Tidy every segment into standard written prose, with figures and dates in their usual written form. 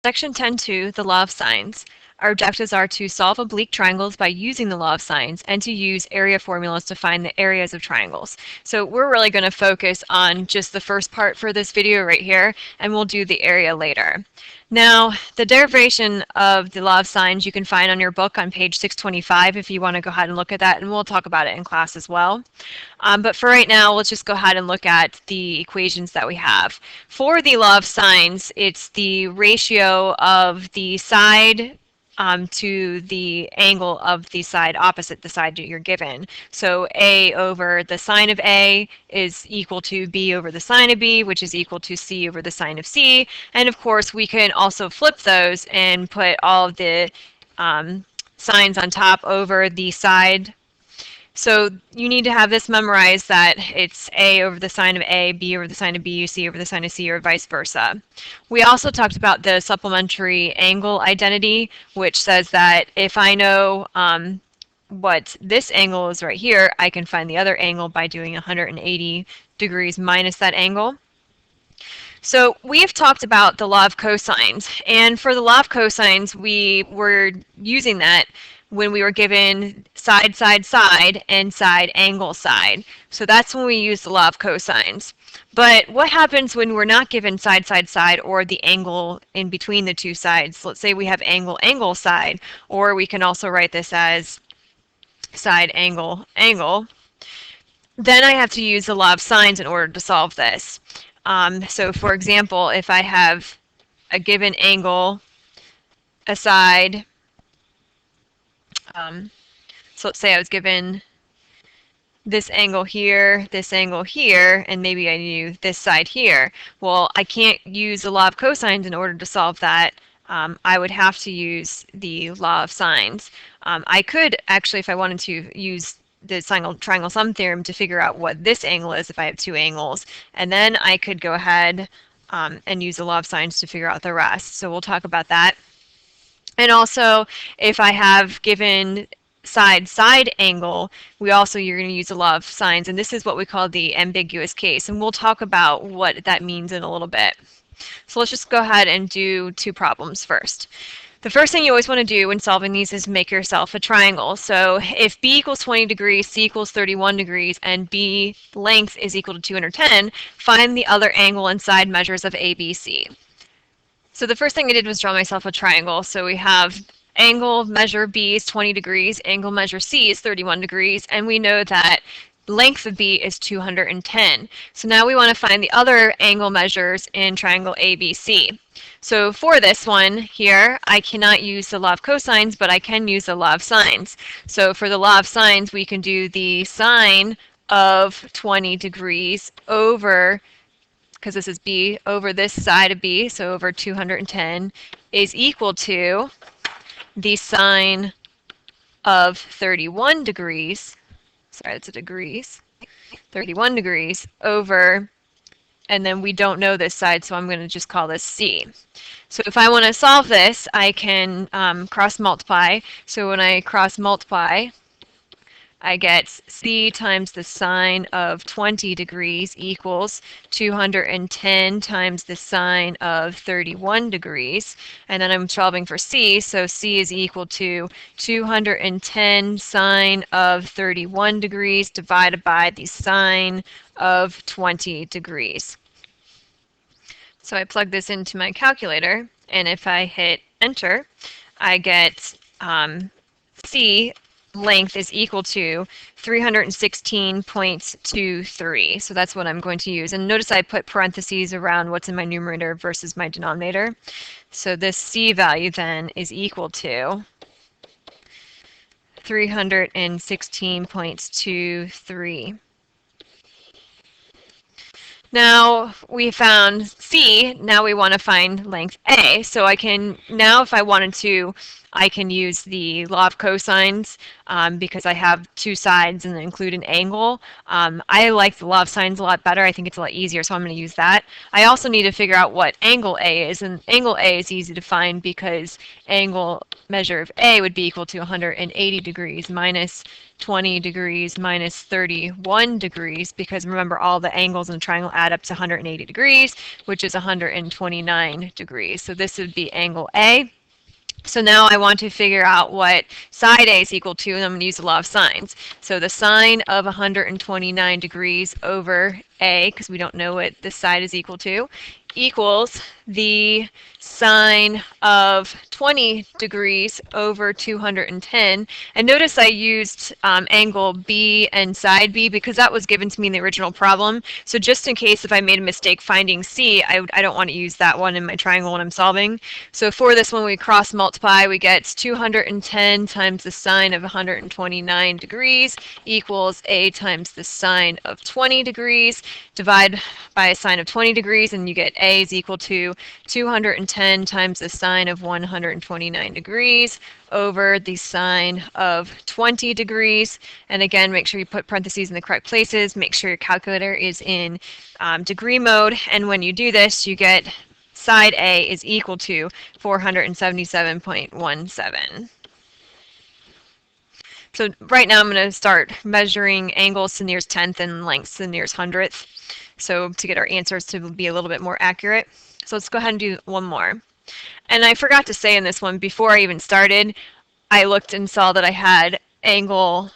Section 10.2, the law of sines. Our objectives are to solve oblique triangles by using the law of sines and to use area formulas to find the areas of triangles. So we're really going to focus on just the first part for this video right here, and we'll do the area later. Now, the derivation of the law of sines you can find on your book on page 625 if you want to go ahead and look at that, and we'll talk about it in class as well. But for right now, let's just go ahead and look at the equations that we have. For the law of sines, it's the ratio of the side to the angle of the side opposite the side that you're given. So A over the sine of A is equal to B over the sine of B, which is equal to C over the sine of C. And of course, we can also flip those and put all of the sines on top over the side. So you need to have this memorized, that it's A over the sine of A, B over the sine of B, C over the sine of C, or vice versa. We also talked about the supplementary angle identity, which says that if I know what this angle is right here, I can find the other angle by doing 180 degrees minus that angle. So we've talked about the law of cosines, and for the law of cosines, we were using that when we were given side, side, side, and side, angle, side. So that's when we use the law of cosines. But what happens when we're not given side, side, side, or the angle in between the two sides? Let's say we have angle, angle, side, or we can also write this as side, angle, angle. Then I have to use the law of sines in order to solve this. So for example, if I have a given angle, a side, so let's say I was given this angle here, and maybe I knew this side here. Well, I can't use the law of cosines in order to solve that. I would have to use the law of sines. I could actually, if I wanted to, use the triangle sum theorem to figure out what this angle is if I have two angles, and then I could go ahead and use the law of sines to figure out the rest. So we'll talk about that. And also, if I have given side-side angle, you're going to use the law of sines, and this is what we call the ambiguous case, and we'll talk about what that means in a little bit. So let's just go ahead and do two problems first. The first thing you always want to do when solving these is make yourself a triangle. So if B equals 20 degrees, C equals 31 degrees, and B length is equal to 210, find the other angle and side measures of ABC. So the first thing I did was draw myself a triangle. So we have angle measure B is 20 degrees, angle measure C is 31 degrees, and we know that length of B is 210. So now we want to find the other angle measures in triangle ABC. So for this one here, I cannot use the law of cosines, but I can use the law of sines. So for the law of sines, we can do the sine of 20 degrees over, because this is B, over this side of B, so over 210, is equal to the sine of 31 degrees, sorry, that's a degrees, 31 degrees over, and then we don't know this side, so I'm going to just call this C. So if I want to solve this, I can cross multiply. So when I cross multiply, I get C times the sine of 20 degrees equals 210 times the sine of 31 degrees. And then I'm solving for C, so C is equal to 210 sine of 31 degrees divided by the sine of 20 degrees. So I plug this into my calculator, and if I hit enter, I get C length is equal to 316.23. So that's what I'm going to use. And notice I put parentheses around what's in my numerator versus my denominator. So this C value then is equal to 316.23. Now we found C, now we want to find length A. So I can, now if I wanted to I can use the law of cosines because I have two sides and include an angle. I like the law of sines a lot better. I think it's a lot easier, so I'm going to use that. I also need to figure out what angle A is, and angle A is easy to find because angle measure of A would be equal to 180 degrees minus 20 degrees minus 31 degrees, because remember all the angles in the triangle add up to 180 degrees, which is 129 degrees. So this would be angle A. So now I want to figure out what side A is equal to, and I'm going to use the law of sines. So the sine of 129 degrees over A, because we don't know what this side is equal to, equals the sine of 20 degrees over 210. And notice I used angle B and side B because that was given to me in the original problem. So just in case if I made a mistake finding C, I don't want to use that one in my triangle when I'm solving. So for this one, we cross multiply, we get 210 times the sine of 129 degrees equals A times the sine of 20 degrees. Divide by a sine of 20 degrees, and you get A is equal to 210 times the sine of 129 degrees over the sine of 20 degrees. And again, make sure you put parentheses in the correct places. Make sure your calculator is in degree mode. And when you do this, you get side A is equal to 477.17. So right now I'm going to start measuring angles to the nearest tenth and lengths to the nearest hundredth. So to get our answers to be a little bit more accurate. So let's go ahead and do one more. And I forgot to say in this one, before I even started, I looked and saw that I had angle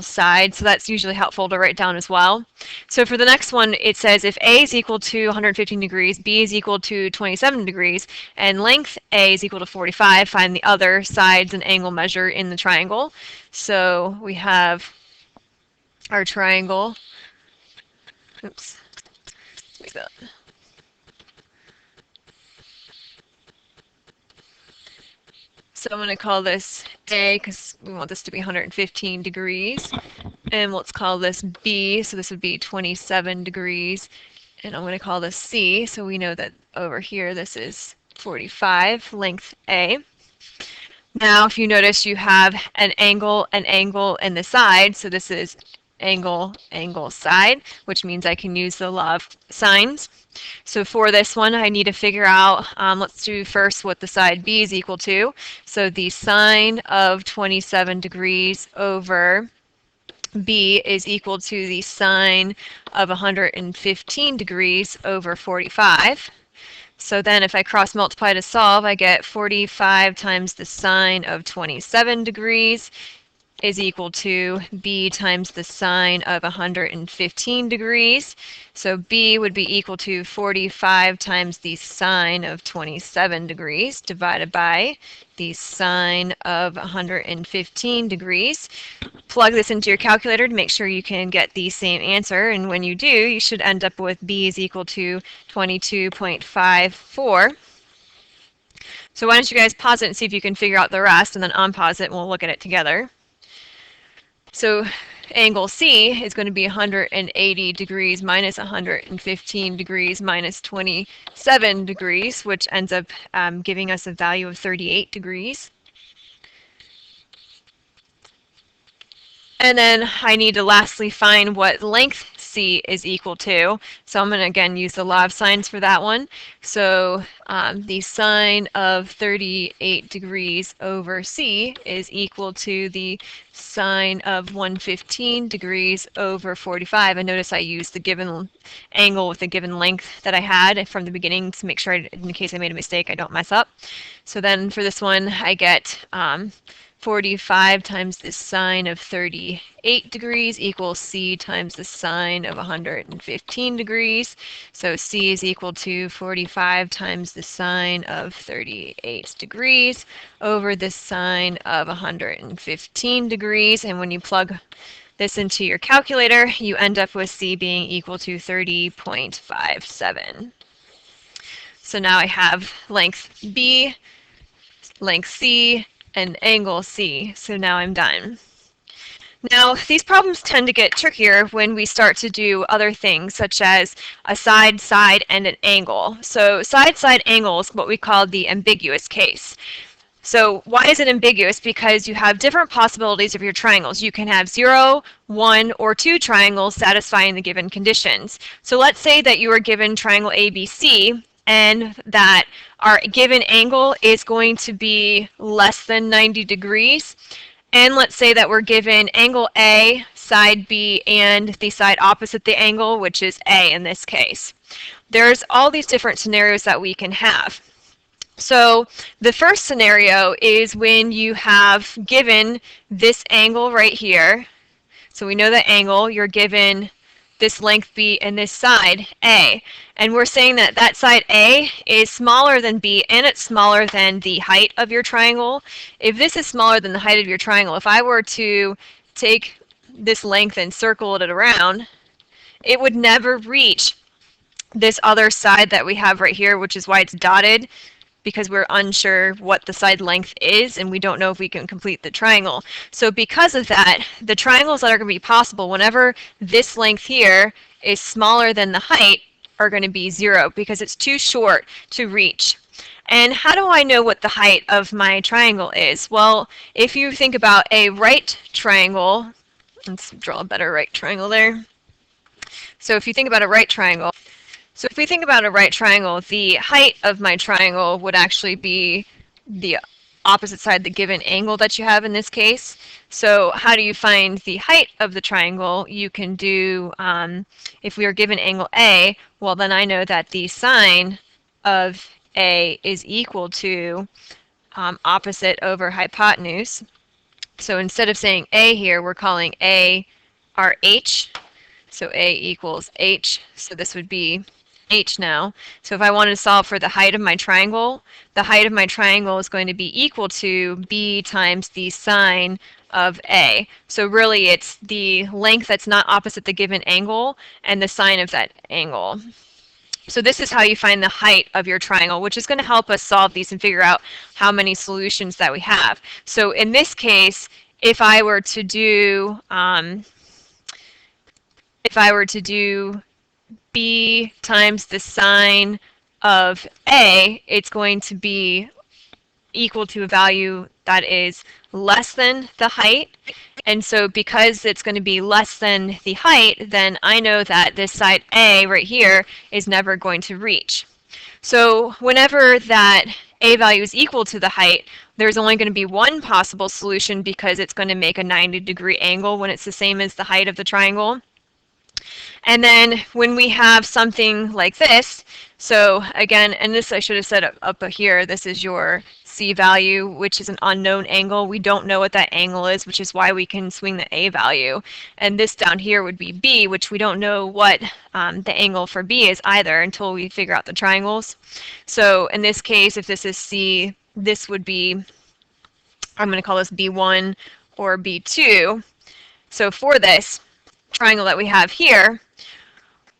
side, so that's usually helpful to write down as well. So for the next one, it says if A is equal to 115 degrees, B is equal to 27 degrees, and length A is equal to 45, find the other sides and angle measure in the triangle. So we have our triangle. Oops. Like that. So I'm going to call this A because we want this to be 115 degrees. And let's call this B, so this would be 27 degrees. And I'm going to call this C, so we know that over here this is 45, length A. Now, if you notice, you have an angle, and the side, so this is angle, side, which means I can use the law of sines. So for this one, I need to figure out, let's do first what the side B is equal to. So the sine of 27 degrees over B is equal to the sine of 115 degrees over 45. So then if I cross multiply to solve, I get 45 times the sine of 27 degrees is equal to B times the sine of 115 degrees. So B would be equal to 45 times the sine of 27 degrees divided by the sine of 115 degrees. Plug this into your calculator to make sure you can get the same answer, and when you do, you should end up with B is equal to 22.54. So why don't you guys pause it and see if you can figure out the rest, and then unpause it and we'll look at it together. So angle C is going to be 180 degrees minus 115 degrees minus 27 degrees, which ends up giving us a value of 38 degrees. And then I need to lastly find what length C is equal to. So I'm going to again use the law of sines for that one. So the sine of 38 degrees over C is equal to the sine of 115 degrees over 45. And notice I used the given angle with the given length that I had from the beginning to make sure, in case I made a mistake, I don't mess up. So then for this one, I get 45 times the sine of 38 degrees equals C times the sine of 115 degrees. So C is equal to 45 times the sine of 38 degrees over the sine of 115 degrees. And when you plug this into your calculator, you end up with C being equal to 30.57. So now I have length B, length C, and angle C. So now I'm done. Now, these problems tend to get trickier when we start to do other things, such as a side, and an angle. So side, angle is what we call the ambiguous case. So why is it ambiguous? Because you have different possibilities of your triangles. You can have 0, 1, or 2 triangles satisfying the given conditions. So let's say that you are given triangle ABC and that our given angle is going to be less than 90 degrees. And let's say that we're given angle A, side B, and the side opposite the angle, which is A in this case. There's all these different scenarios that we can have. So the first scenario is when you have given this angle right here. So we know the angle, you're given this length B and this side A. And we're saying that that side A is smaller than B and it's smaller than the height of your triangle. If this is smaller than the height of your triangle, if I were to take this length and circle it around, it would never reach this other side that we have right here, which is why it's dotted, because we're unsure what the side length is and we don't know if we can complete the triangle. So because of that, the triangles that are going to be possible whenever this length here is smaller than the height are going to be 0 because it's too short to reach. And how do I know what the height of my triangle is? Well, if you think about a right triangle, let's draw a better right triangle there. So if you think about a right triangle, so if we think about a right triangle, the height of my triangle would actually be the opposite side, the given angle that you have in this case. So how do you find the height of the triangle? You can do, if we are given angle A, well then I know that the sine of A is equal to opposite over hypotenuse. So instead of saying A here, we're calling A our H. So A equals H. So this would be H now. So if I wanted to solve for the height of my triangle, the height of my triangle is going to be equal to B times the sine of A. So really it's the length that's not opposite the given angle and the sine of that angle. So this is how you find the height of your triangle, which is going to help us solve these and figure out how many solutions that we have. So in this case, if I were to do B times the sine of A, it's going to be equal to a value that is less than the height. And so because it's going to be less than the height, then I know that this side A right here is never going to reach. So whenever that A value is equal to the height, there's only going to be one possible solution because it's going to make a 90-degree angle when it's the same as the height of the triangle. And then when we have something like this, so again, and this I should have said up here, this is your C value, which is an unknown angle. We don't know what that angle is, which is why we can swing the A value. And this down here would be B, which we don't know what the angle for B is either until we figure out the triangles. So in this case, if this is C, this would be, I'm going to call this B1 or B2. So for this triangle that we have here,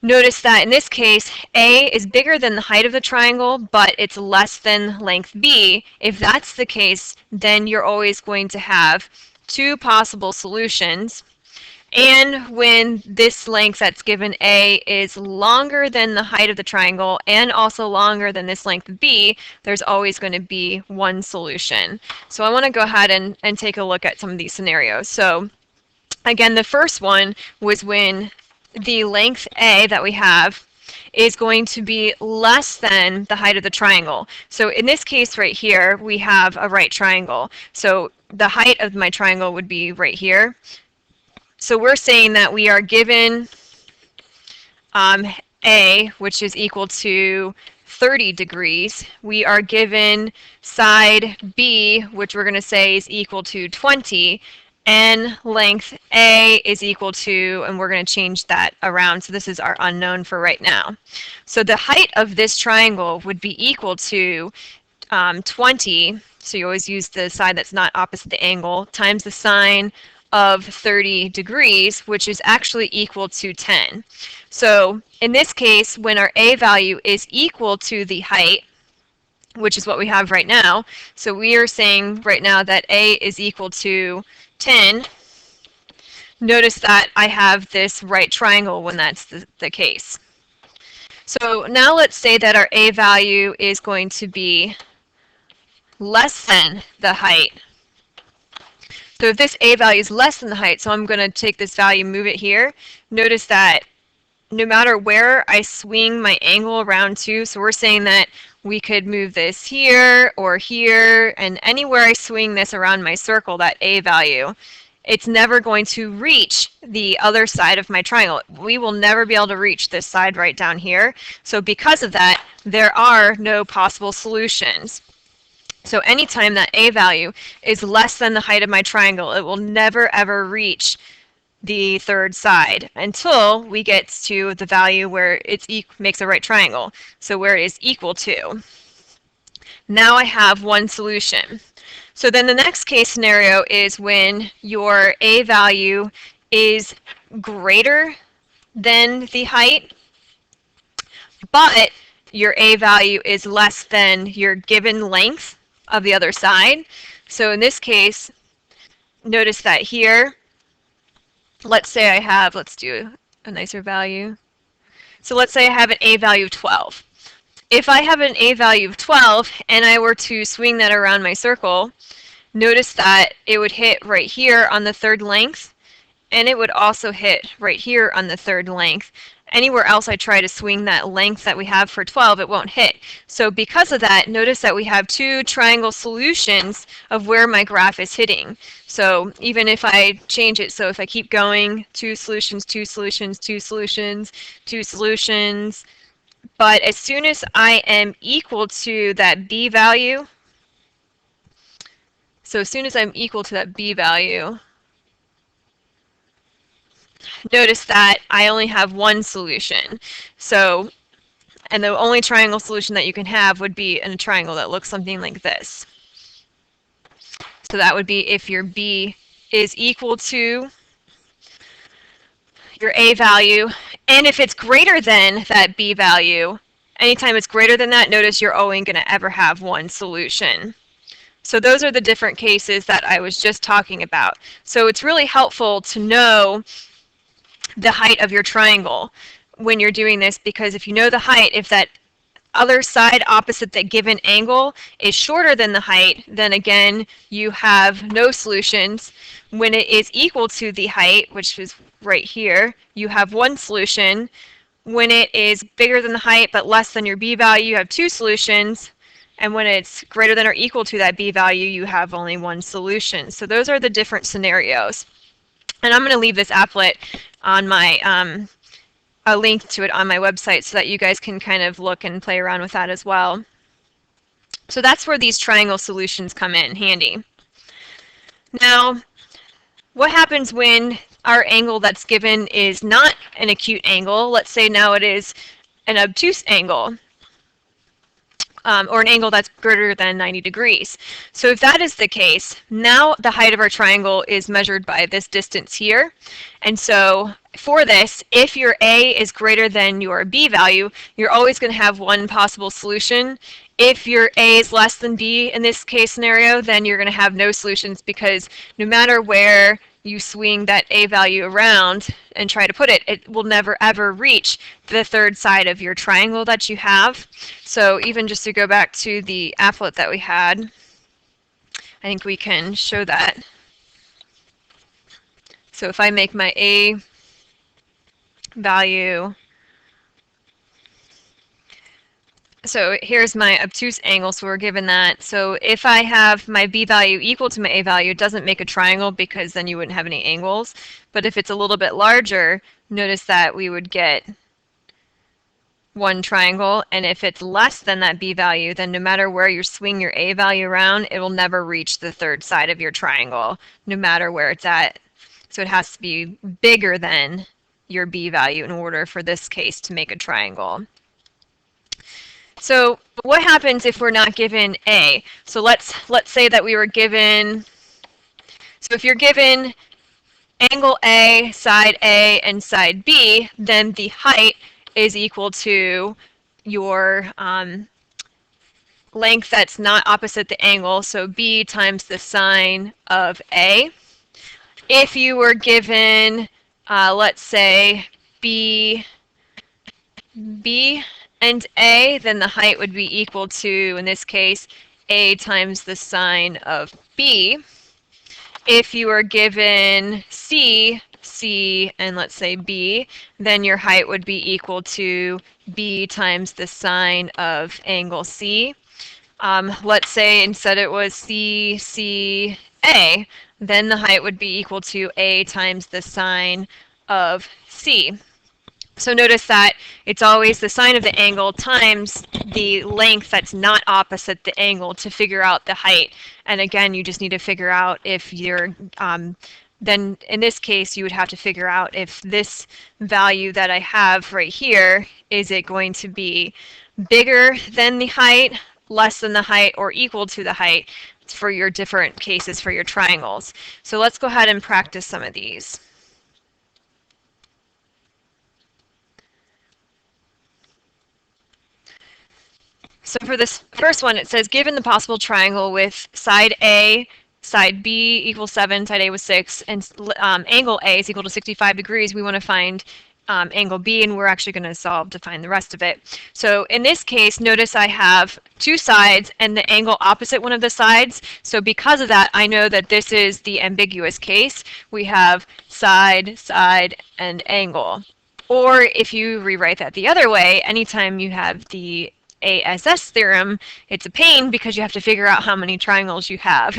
notice that in this case, A is bigger than the height of the triangle, but it's less than length B. If that's the case, then you're always going to have two possible solutions. And when this length that's given A is longer than the height of the triangle and also longer than this length B, there's always going to be one solution. So I want to go ahead and take a look at some of these scenarios. So again, the first one was when the length A that we have is going to be less than the height of the triangle. So in this case right here, we have a right triangle. So the height of my triangle would be right here. So we're saying that we are given A, which is equal to 30 degrees. We are given side B, which we're going to say is equal to 20. And length A is equal to, and we're going to change that around. So this is our unknown for right now. So the height of this triangle would be equal to 20. So you always use the side that's not opposite the angle, times the sine of 30 degrees, which is actually equal to 10. So in this case, when our A value is equal to the height, which is what we have right now, so we are saying right now that A is equal to 10. Notice that I have this right triangle when that's the case. So now let's say that our A value is going to be less than the height. So if this A value is less than the height, so I'm going to take this value, move it here, notice that no matter where I swing my angle around to, so we're saying that we could move this here or here, and anywhere I swing this around my circle, that A value, it's never going to reach the other side of my triangle. We will never be able to reach this side right down here. So because of that, there are no possible solutions. So anytime that A value is less than the height of my triangle, it will never ever reach the third side until we get to the value where it makes a right triangle. So where it is equal to. Now I have one solution. So then the next case scenario is when your A value is greater than the height, but your A value is less than your given length of the other side. So in this case, notice that here, let's say I have, let's do a nicer value. So let's say I have an A value of 12. If I have an A value of 12 and I were to swing that around my circle, notice that it would hit right here on the third length, and it would also hit right here on the third length. Anywhere else I try to swing that length that we have for 12, it won't hit. So because of that, notice that we have two triangle solutions of where my graph is hitting. So even if I change it, so if I keep going, two solutions, two solutions, two solutions, two solutions, but as soon as I am equal to that B value, so as soon as I'm equal to that B value, notice that I only have one solution. So, and the only triangle solution that you can have would be in a triangle that looks something like this. So that would be if your B is equal to your A value, and if it's greater than that B value, anytime it's greater than that, notice you're only going to ever have one solution. So those are the different cases that I was just talking about. So it's really helpful to know the height of your triangle when you're doing this, because if you know the height, if that other side opposite that given angle is shorter than the height, then again, you have no solutions. When it is equal to the height, which is right here, you have one solution. When it is bigger than the height but less than your B value, you have two solutions. And when it's greater than or equal to that B value, you have only one solution. So those are the different scenarios. And I'm going to leave this applet on my, a link to it on my website so that you guys can kind of look and play around with that as well. So that's where these triangle solutions come in handy. Now, what happens when our angle that's given is not an acute angle? Let's say now it is an obtuse angle. Or an angle that's greater than 90 degrees. So if that is the case, now the height of our triangle is measured by this distance here. And so for this, if your A is greater than your B value, you're always going to have one possible solution. If your A is less than B in this case scenario, then you're going to have no solutions, because no matter where you swing that A value around and try to put it, it will never ever reach the third side of your triangle that you have. So even just to go back to the applet that we had, I think we can show that. So if I make my A value, so here's my obtuse angle, so we're given that. So if I have my B value equal to my A value, it doesn't make a triangle because then you wouldn't have any angles. But if it's a little bit larger, notice that we would get one triangle. And if it's less than that B value, then no matter where you swing your A value around, it will never reach the third side of your triangle, no matter where it's at. So it has to be bigger than your B value in order for this case to make a triangle. So what happens if we're not given A? So let's say that we were given, so if you're given angle A, and side B, then the height is equal to your length that's not opposite the angle, so B times the sine of A. If you were given, let's say, B and A, then the height would be equal to, in this case, A times the sine of B. If you are given C, C, and let's say B, then your height would be equal to B times the sine of angle C. Let's say instead it was C, C, A, then the height would be equal to A times the sine of C. So notice that it's always the sine of the angle times the length that's not opposite the angle to figure out the height. And again, you just need to figure out if you're, then in this case, you would have to figure out if this value that I have right here, is it going to be bigger than the height, less than the height, or equal to the height for your different cases for your triangles. So let's go ahead and practice some of these. So for this first one, it says, given the possible triangle with side A, side B equals 7, side A was 6, and angle A is equal to 65 degrees, we want to find angle B, and we're actually going to solve to find the rest of it. So in this case, notice I have two sides and the angle opposite one of the sides. So because of that, I know that this is the ambiguous case. We have side, side, and angle. Or if you rewrite that the other way, anytime you have the ASS theorem, it's a pain because you have to figure out how many triangles you have.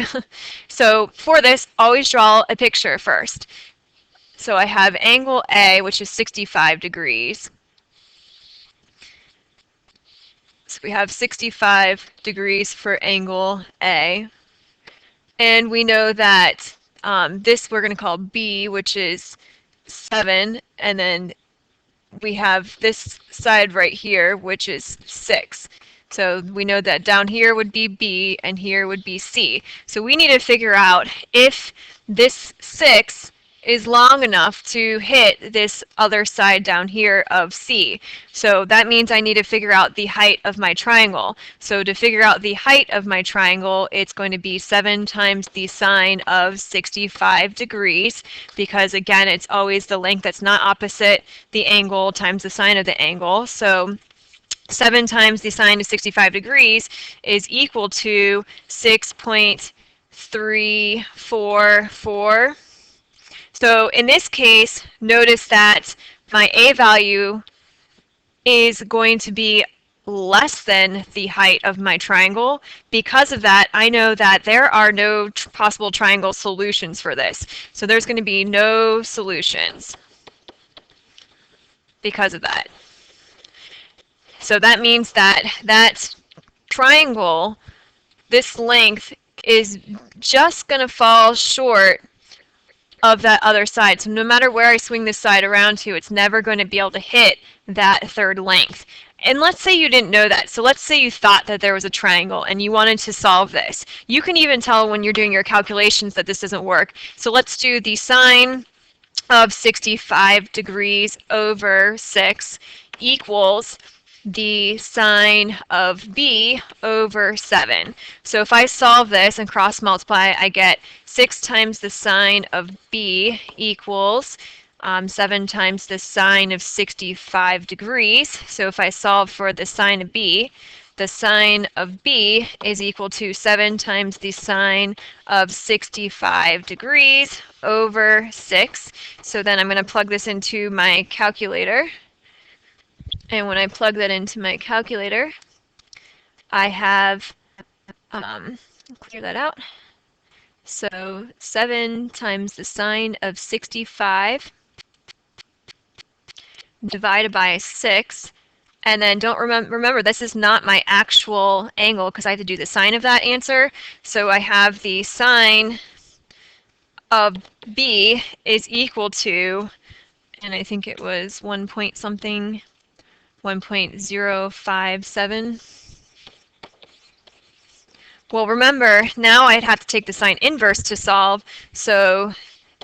So for this, always draw a picture first. So I have angle A, which is 65 degrees. So we have 65 degrees for angle A. And we know that this we're going to call B, which is 7, and then we have this side right here, which is 6. So we know that down here would be B and here would be C. So we need to figure out if this 6 is long enough to hit this other side down here of C. So that means I need to figure out the height of my triangle. So to figure out the height of my triangle, it's going to be 7 times the sine of 65 degrees, because again, it's always the length that's not opposite the angle times the sine of the angle. So 7 times the sine of 65 degrees is equal to 6.344. So in this case, notice that my A value is going to be less than the height of my triangle. Because of that, I know that there are no possible triangle solutions for this. So there's going to be no solutions because of that. So that means that that triangle, this length, is just going to fall short of that other side. So no matter where I swing this side around to, it's never going to be able to hit that third length. And let's say you didn't know that. So let's say you thought that there was a triangle and you wanted to solve this. You can even tell when you're doing your calculations that this doesn't work. So let's do the sine of 65 degrees over 6 equals the sine of B over 7. So if I solve this and cross multiply, I get 6 times the sine of B equals 7 times the sine of 65 degrees. So if I solve for the sine of B, the sine of B is equal to 7 times the sine of 65 degrees over 6. So then I'm going to plug this into my calculator. And when I plug that into my calculator, I have, clear that out. So 7 times the sine of 65 divided by 6. And then don't remember, this is not my actual angle because I have to do the sine of that answer. So I have the sine of B is equal to, and I think it was 1 point something, 1.057. Well, remember, now I'd have to take the sine inverse to solve, so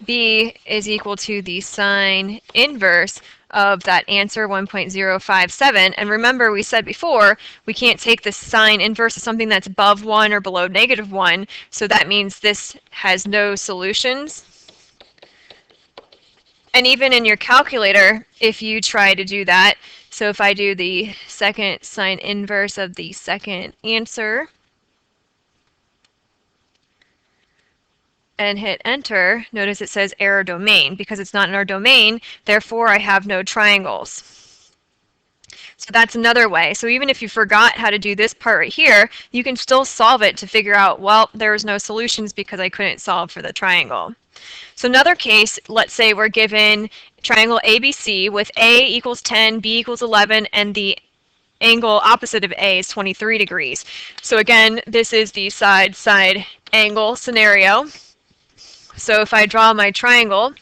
B is equal to the sine inverse of that answer, 1.057. And remember, we said before, we can't take the sine inverse of something that's above 1 or below -1, so that means this has no solutions. And even in your calculator, if you try to do that, so if I do the second sine inverse of the second answer, and hit enter, notice it says error domain. Because it's not in our domain, therefore I have no triangles. So that's another way. So even if you forgot how to do this part right here, you can still solve it to figure out, well, there was no solutions because I couldn't solve for the triangle. So another case, let's say we're given triangle ABC with A equals 10, B equals 11, and the angle opposite of A is 23 degrees. So again, this is the side-side angle scenario. So if I draw my triangle,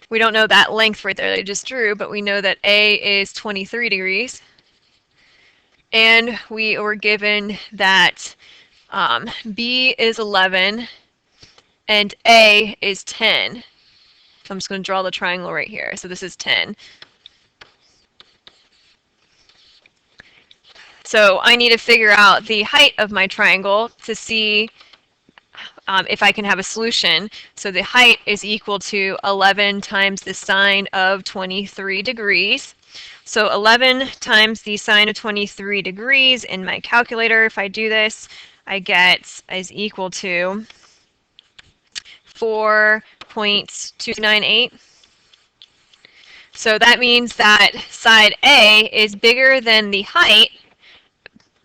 we don't know that length right there that I just drew, but we know that A is 23 degrees. And we were given that B is 11 and A is 10. So I'm just going to draw the triangle right here. So this is 10. So I need to figure out the height of my triangle to see if I can have a solution. So the height is equal to 11 times the sine of 23 degrees. So 11 times the sine of 23 degrees in my calculator, if I do this, I get is equal to 4.298. So that means that side A is bigger than the height,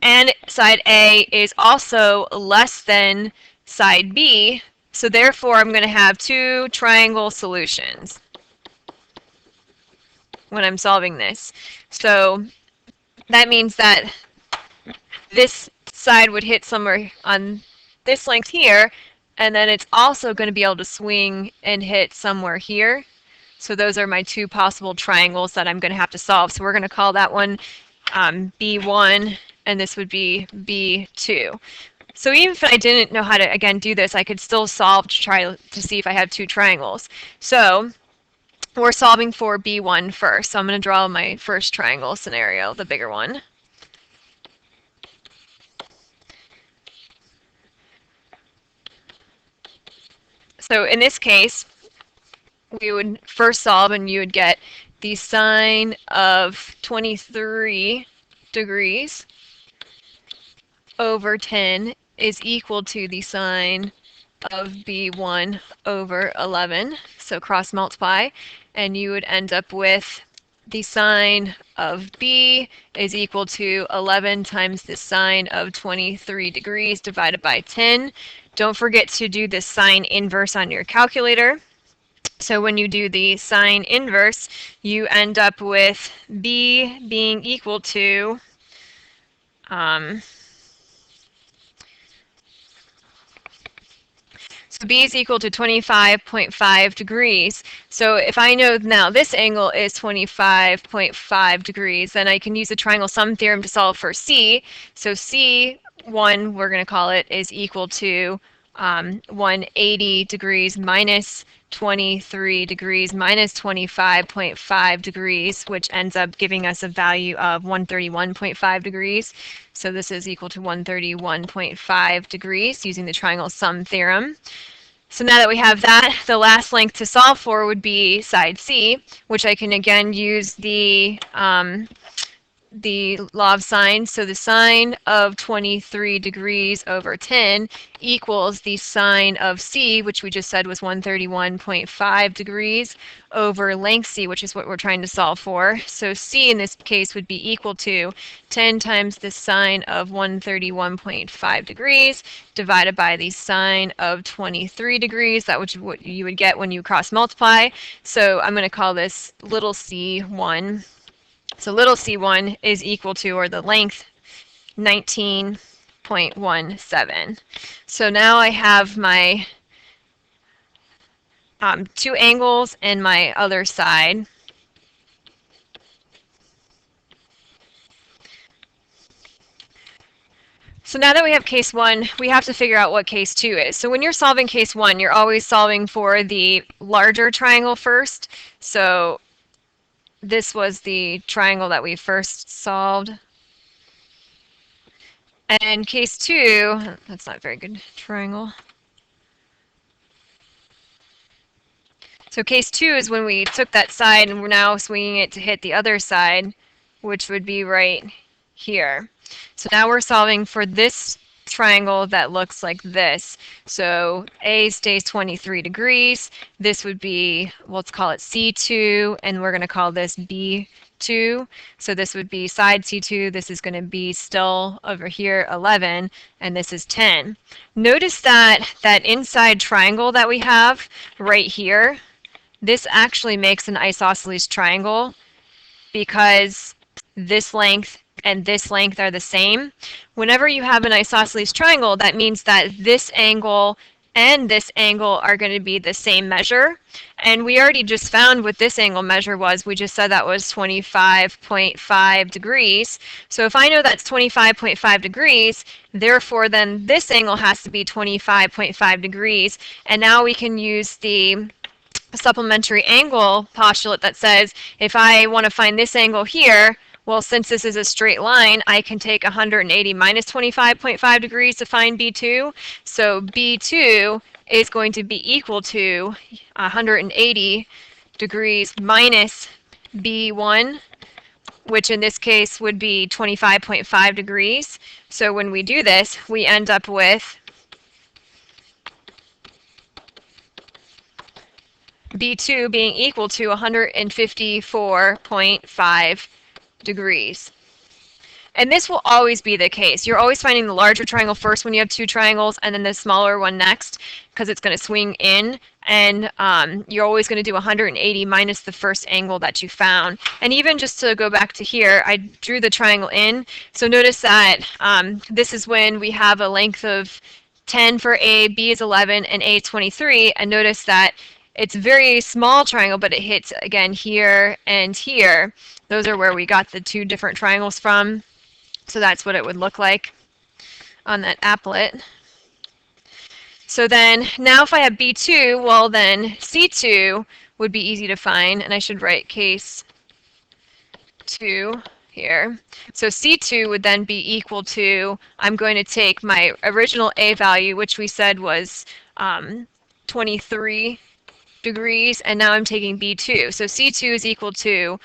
and side A is also less than side B, so therefore I'm going to have two triangle solutions when I'm solving this. So that means that this side would hit somewhere on this length here, and then it's also going to be able to swing and hit somewhere here. So those are my two possible triangles that I'm going to have to solve. So we're going to call that one B1, and this would be B2. So even if I didn't know how to, again, do this, I could still solve to try to see if I have two triangles. So we're solving for B1 first. So I'm going to draw my first triangle scenario, the bigger one. So in this case, we would first solve and you would get the sine of 23 degrees over 10 is equal to the sine of B1 over 11. So cross multiply, and you would end up with the sine of B is equal to 11 times the sine of 23 degrees divided by 10. Don't forget to do the sine inverse on your calculator. So when you do the sine inverse, you end up with B being equal to so B is equal to 25.5 degrees. So if I know now this angle is 25.5 degrees, then I can use the triangle sum theorem to solve for C. So C1, we're going to call it, is equal to 180 degrees minus 23 degrees minus 25.5 degrees, which ends up giving us a value of 131.5 degrees. So this is equal to 131.5 degrees using the triangle sum theorem. So now that we have that, the last length to solve for would be side C, which I can again use the law of sine. So the sine of 23 degrees over 10 equals the sine of C, which we just said was 131.5 degrees, over length C, which is what we're trying to solve for. So C in this case would be equal to 10 times the sine of 131.5 degrees divided by the sine of 23 degrees. That which what you would get when you cross multiply. So I'm going to call this little c1. So little c1 is equal to, or the length, 19.17. So now I have my two angles and my other side. So now that we have case 1, we have to figure out what case 2 is. So when you're solving case 1, you're always solving for the larger triangle first. So this was the triangle that we first solved. And case 2, that's not a very good triangle. So case 2 is when we took that side and we're now swinging it to hit the other side, which would be right here. So now we're solving for this triangle that looks like this. So A stays 23 degrees. This would be, let's call it C2, and we're going to call this B2. So this would be side C2. This is going to be still over here 11, and this is 10. Notice that that inside triangle that we have right here, this actually makes an isosceles triangle because this length and this length are the same. Whenever you have an isosceles triangle, that means that this angle and this angle are going to be the same measure. And we already just found what this angle measure was. We just said that was 25.5 degrees. So if I know that's 25.5 degrees, therefore then this angle has to be 25.5 degrees. And now we can use the supplementary angle postulate that says if I want to find this angle here, well, since this is a straight line, I can take 180 minus 25.5 degrees to find B2. So B2 is going to be equal to 180 degrees minus B1, which in this case would be 25.5 degrees. So when we do this, we end up with B2 being equal to 154.5 degrees. And this will always be the case. You're always finding the larger triangle first when you have two triangles, and then the smaller one next, because it's going to swing in. And you're always going to do 180 minus the first angle that you found. And even just to go back to here, I drew the triangle in. So notice that this is when we have a length of 10 for A, B is 11, and A is 23. And notice that it's a very small triangle, but it hits again here and here. Those are where we got the two different triangles from. So that's what it would look like on that applet. So then now if I have B2, well then C2 would be easy to find, and I should write case 2 here. So C2 would then be equal to, I'm going to take my original A value, which we said was 23 degrees, and now I'm taking B2. So C2 is equal to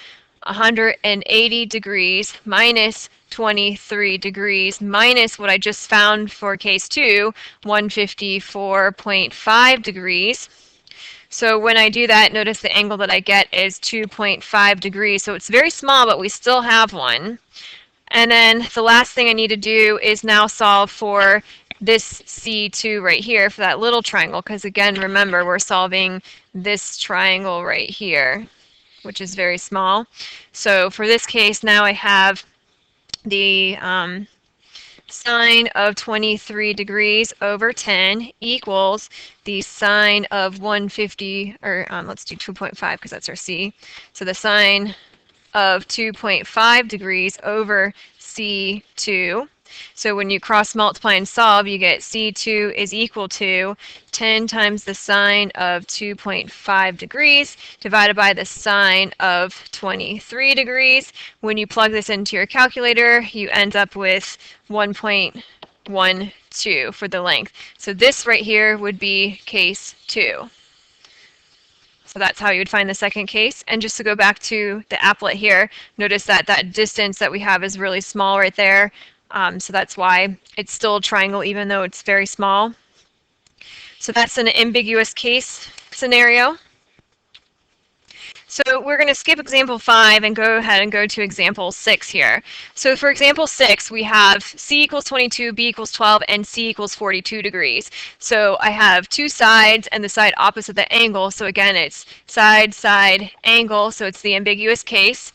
180 degrees minus 23 degrees minus what I just found for case 2, 154.5 degrees. So when I do that, notice the angle that I get is 2.5 degrees. So it's very small, but we still have one. And then the last thing I need to do is now solve for this C2 right here for that little triangle, because again, remember, we're solving this triangle right here, which is very small. So for this case, now I have the sine of 23 degrees over 10 equals the sine of 150, or let's do 2.5 because that's our C. So the sine of 2.5 degrees over C2. So when you cross multiply and solve, you get C2 is equal to 10 times the sine of 2.5 degrees divided by the sine of 23 degrees. When you plug this into your calculator, you end up with 1.12 for the length. So this right here would be case 2. So that's how you would find the second case. And just to go back to the applet here, notice that that distance that we have is really small right there. So that's why it's still a triangle even though it's very small. So that's an ambiguous case scenario. So we're going to skip example 5 and go ahead and go to example 6 here. So for example 6, we have C equals 22, B equals 12, and C equals 42 degrees. So I have two sides and the side opposite the angle. So again, it's side, side, angle. So it's the ambiguous case.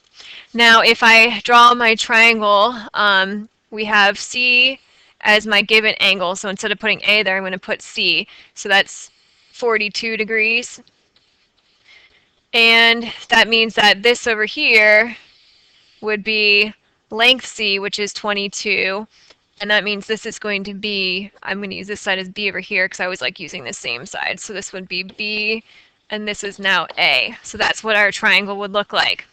Now if I draw my triangle, we have C as my given angle. So instead of putting A there, I'm going to put C. So that's 42 degrees. And that means that this over here would be length C, which is 22. And that means this is going to be, I'm going to use this side as B over here because I always like using the same side. So this would be B, and this is now A. So that's what our triangle would look like.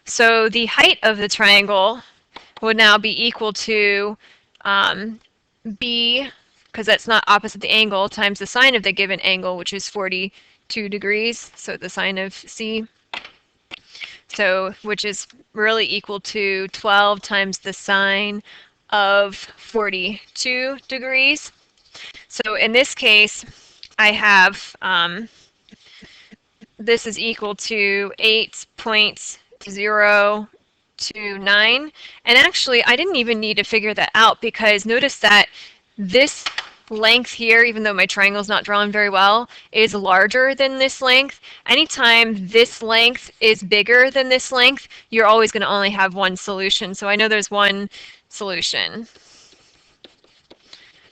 So the height of the triangle would now be equal to B, because that's not opposite the angle, times the sine of the given angle, which is 42 degrees, so the sine of C. So, which is really equal to 12 times the sine of 42 degrees. So in this case, I have this is equal to 8.029. And actually, I didn't even need to figure that out because notice that this length here, even though my triangle is not drawn very well, is larger than this length. Anytime this length is bigger than this length, you're always going to only have one solution. So I know there's one solution.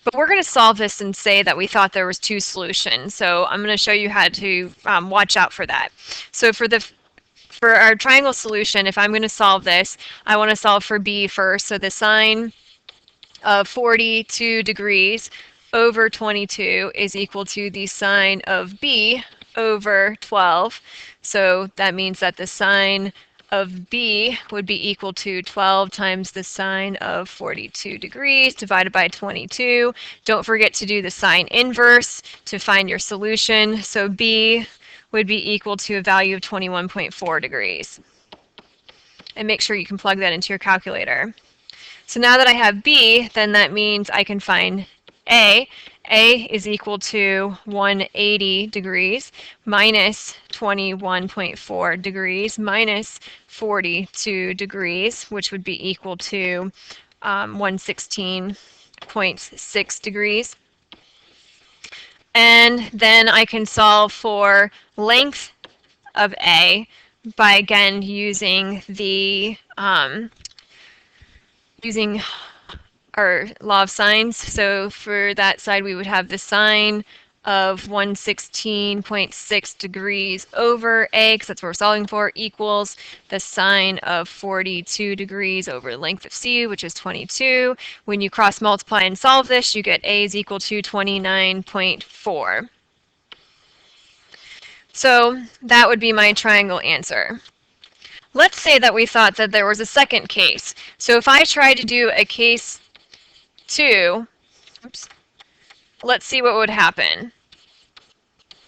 But we're going to solve this and say that we thought there was two solutions. So I'm going to show you how to watch out for that. So for our triangle solution, if I'm going to solve this, I want to solve for b first. So the sine of 42 degrees over 22 is equal to the sine of b over 12. So that means that the sine of b would be equal to 12 times the sine of 42 degrees divided by 22. Don't forget to do the sine inverse to find your solution. So b would be equal to a value of 21.4 degrees. And make sure you can plug that into your calculator. So now that I have b, then that means I can find a. A is equal to 180 degrees minus 21.4 degrees minus 42 degrees, which would be equal to 116.6 degrees. And then I can solve for length of A by again using the using our law of sines. So for that side, we would have the sine of 116.6 degrees over A, because that's what we're solving for, equals the sine of 42 degrees over length of C, which is 22. When you cross multiply and solve this, you get A is equal to 29.4. So that would be my triangle answer. Let's say that we thought that there was a second case. So if I tried to do a case 2, oops, let's see what would happen.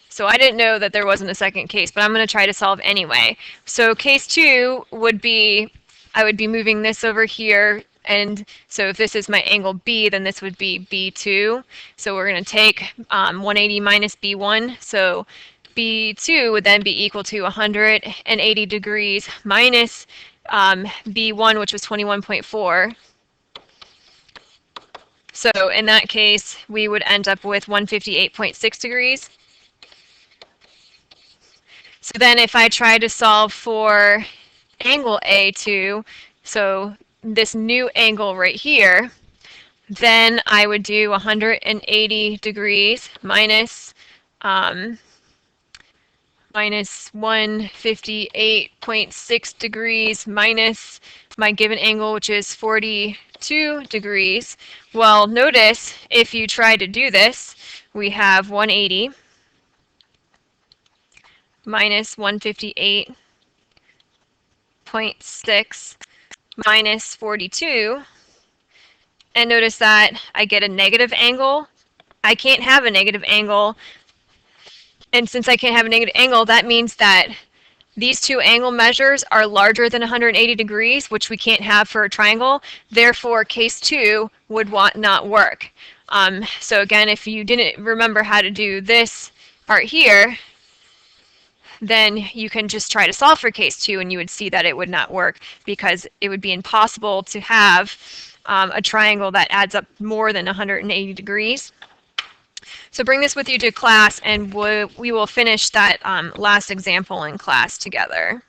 So I didn't know that there wasn't a second case, but I'm going to try to solve anyway. So case 2 would be, I would be moving this over here, and so if this is my angle B, then this would be B2. So we're going to take 180 minus B1, so B2 would then be equal to 180 degrees minus B1, which was 21.4. So in that case, we would end up with 158.6 degrees. So then if I try to solve for angle A2, so this new angle right here, then I would do 180 degrees minus minus 158.6 degrees minus my given angle, which is 42 degrees. Well, notice if you try to do this, we have 180 minus 158.6 minus 42. And notice that I get a negative angle. I can't have a negative angle. And since I can't have a negative angle, that means that these two angle measures are larger than 180 degrees, which we can't have for a triangle. Therefore, case 2 would not work. So again, if you didn't remember how to do this part here, then you can just try to solve for case 2 and you would see that it would not work because it would be impossible to have a triangle that adds up more than 180 degrees. So bring this with you to class and we will finish that last example in class together.